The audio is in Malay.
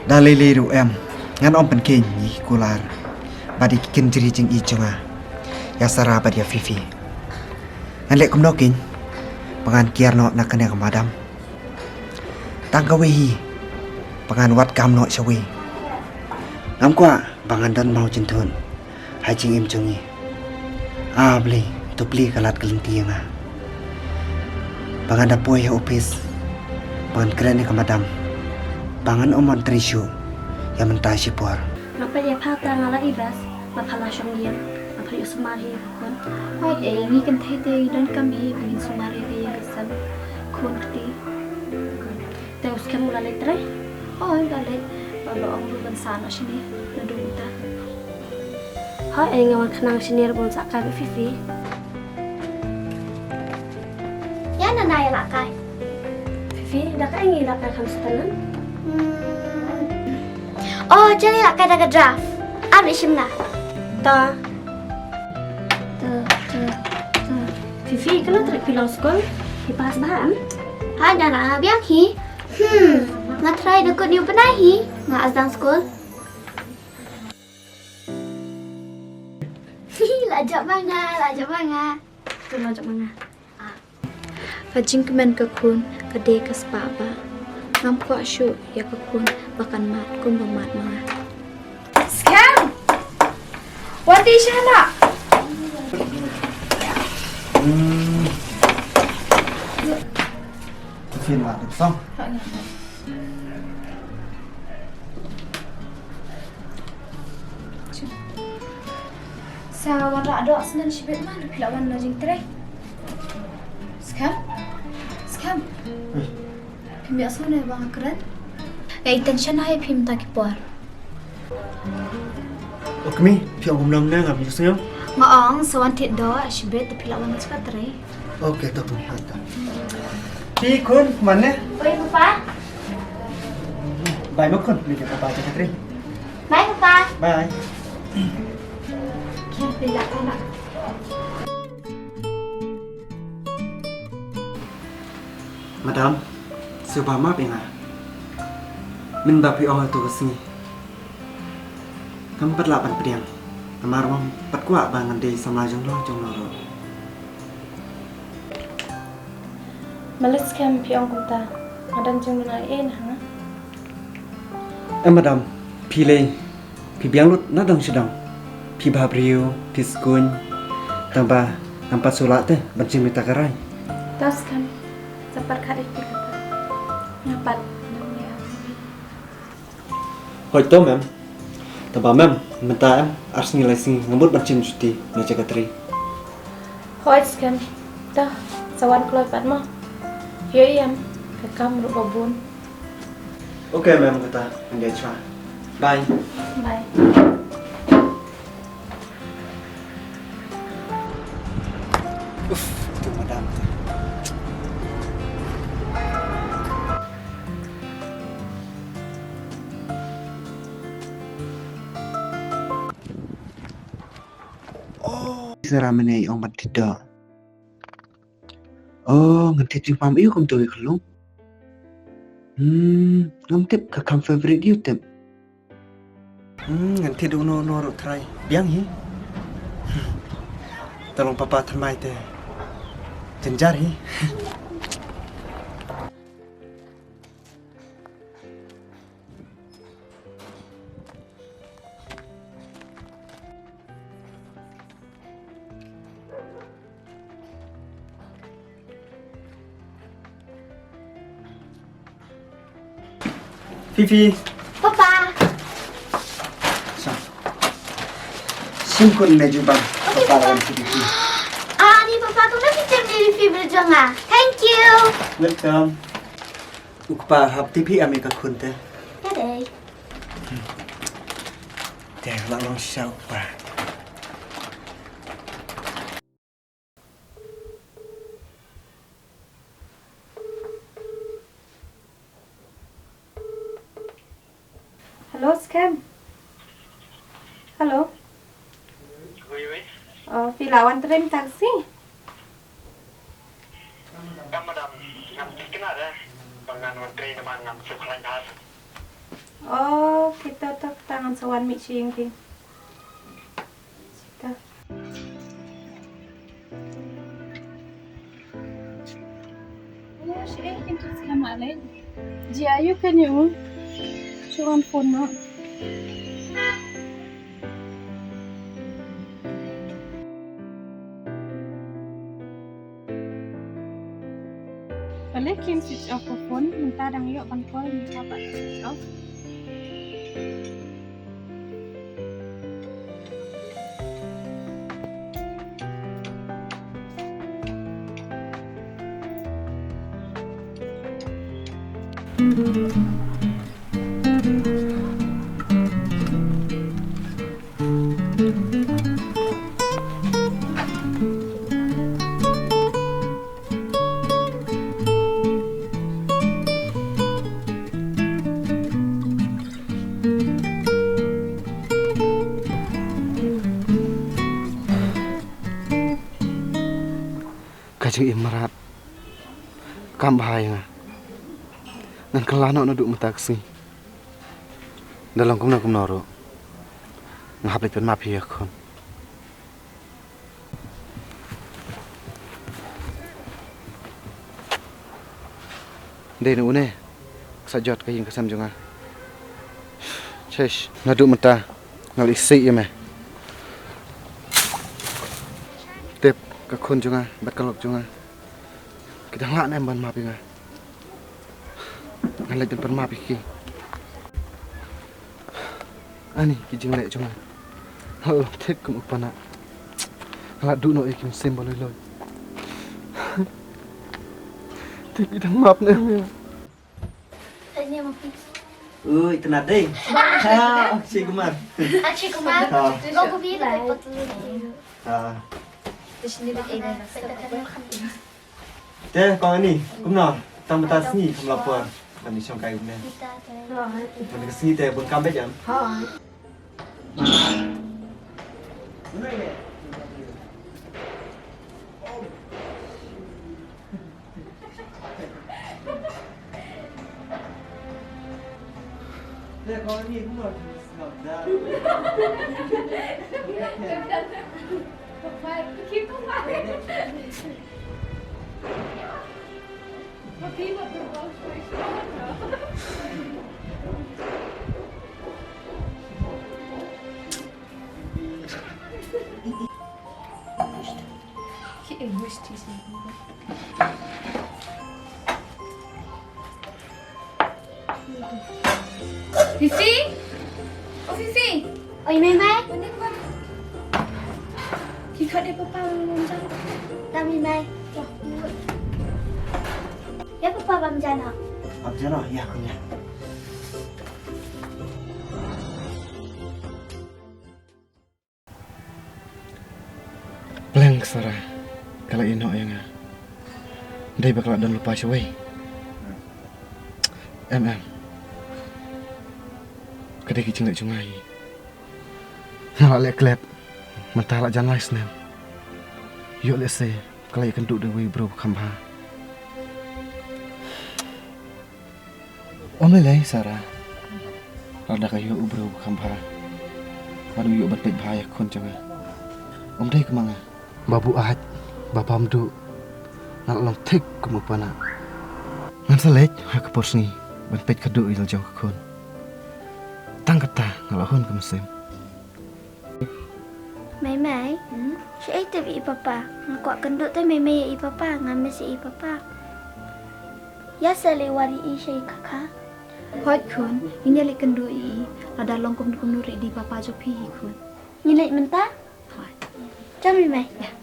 Daliliru em ngan om penking ni kular badi kin jeri jing I chunga ya sara badi Fifi ngan lek kumnokin pangan kiarno nakane kamadam tangkawi pangan wat kamno shawi ngam kwa pangan dan mau cintun hai jing im chungi beli tupli kalat kelinti nga pangan dapoi ya opis pangan keren kamadam pangan omon trishu yang mentasi por. Apa dia patah ngalah ibas, mapalah syonggian, apa dia sumari kon. Hai ini kan tete dan kami ingin sumari dia kesal kon keti. Terus kamu lalai terai? Oh lalai, kalau orang bukan sana sini, duduk kita. Hai ngawan kenang sini rebon sakai Fifi. Ya nana ya lakai. Fifi, dah kau ingin lakai kamu setelan? Oh, jadi lakai daga draft. Abis shimna. Ta. Fifi, kalau terik pilau sekolah, dipas bahan. Hai nana biang hi. Ngatry dekut niu penahi. Nga azdang school. Lajak manga. Tu lajak mana? Kajing kemen ke kun, kade ke sepapa. Ngam kuat syuk ya ke kun, bahkan mat kun bermat manga. Scam! What is Shana? Phiên bản được xong. Sa wala do asnan shibet man pilawan na jing tre. Scam? Phim asal na bang keren? Intention hai phim ta ki por. Okmi, phi ông nông nè ngam yusyo. Ngaong sawan tit do shibet pilawan na cepat re. Oke, tok mi hata. Pi kun mana? Oi papa. Bye makun, ni papa cakap tri. Bye papa. Bye. Bila anak. Madam, siapa maaf ya? Min bapi orang tu kesini. Kamu 48 pediang. Amarwam 4 kuat bangan di sama jong lo. Malis scam piong kunta. Adan jing na ha. Madam, pilih biang lut nadang sedang. Pi babriu, pi skun, tambah nampak sulat teh bancing minta karai. Tas scam. Cepat kali kita. Nyapat. Hoi to mem. Tambah mem, minta em ars nilai sing ngembut bancing cuti ni cakap tri. Hoi scam. Dah, sawan keluar pat mah. Yo iam, kakam ru babun. Oke mem kata, menjadi cuma. Bye. Bye. Itu madam. Sera menai orang tidak. Oh, ngantip jing pam iu kum tu ikhlu. Ngantip ke kam favorite you tip. Ngantip uno ro try. Biang hi. Tolong papa thamai te. Jenjar hi. Fifi, Papa. singkun meju bang. Okey, Papa Papa. lawan Fifi. Ni papa tu nak kita beli favorite jonga. Thank you. Welcome. Ukpa hap tipi Amerika kunte. Ya deh. Teh lang siya ukpa. Halo scam. Halo. Pilawan tren taksi. Madam, ngam kenal dah. Bangan menteri nama ngam sukalan gas. Oh, kita tak tangan sawan mi ching pi. Kita. Ya, sih kita selama lain. Ji ayu kan yo. Cuman phone no. Balik Kim switch off phone, minta dang yuk ban call minta pak switch off. Kajeng imarat kam bahaya ngan kelano na duk mataksi dalam kumna kumnoro ngaplit pen mafia kon dei nu ne sajot kayin kesam jonga chesh na duk mata ngal isi ya me tep ka khun jonga bat kalok jonga kita nglak nem ban mapi nga ngalek pen mapi ki ani ki jing lek jonga hal tek kum upana hala du no ikim simbol loy tek kita map nem ya Ini mapi. ui tenat dei ha si kumar Aci kumar. Kau kopi tak betul. ha Terus ni ada te kong ani kumno tam bata sni kam lapor kami chong kai ne kita kami sni te bun kam bet jam te kong ani kumno snap da Fifi? Oh Fifi, Oi Mai. kita dia papa macam. Kami Mai. Ya papa bamjana. ab jano ya kunya Pleng sara kalau ino yang dai bakal dan lupa syawai kadai kicing lek cungai ngalak lek klep mentalak jan lais nem yuk lek se kalau ikan duk dewi bro kambha lelai sara rada kayu bro kambha baru yuk bat bahaya kon jangan dai kemana babu ahad babam du nak long tek kumupana ngan selej ha ke porsni ban pet kadu il jauh kon tang kata ngalahon ke musim Mai. Saya itu i papa. Ngaku kenduk tu Mai i papa, ngamis i papa. Ya selewari i saya kakak. Hot kun, ini lek kendui. Ada longkum nuri di papa jopi kun. Nyilek mentah? Hot. Jom Mai. Ya.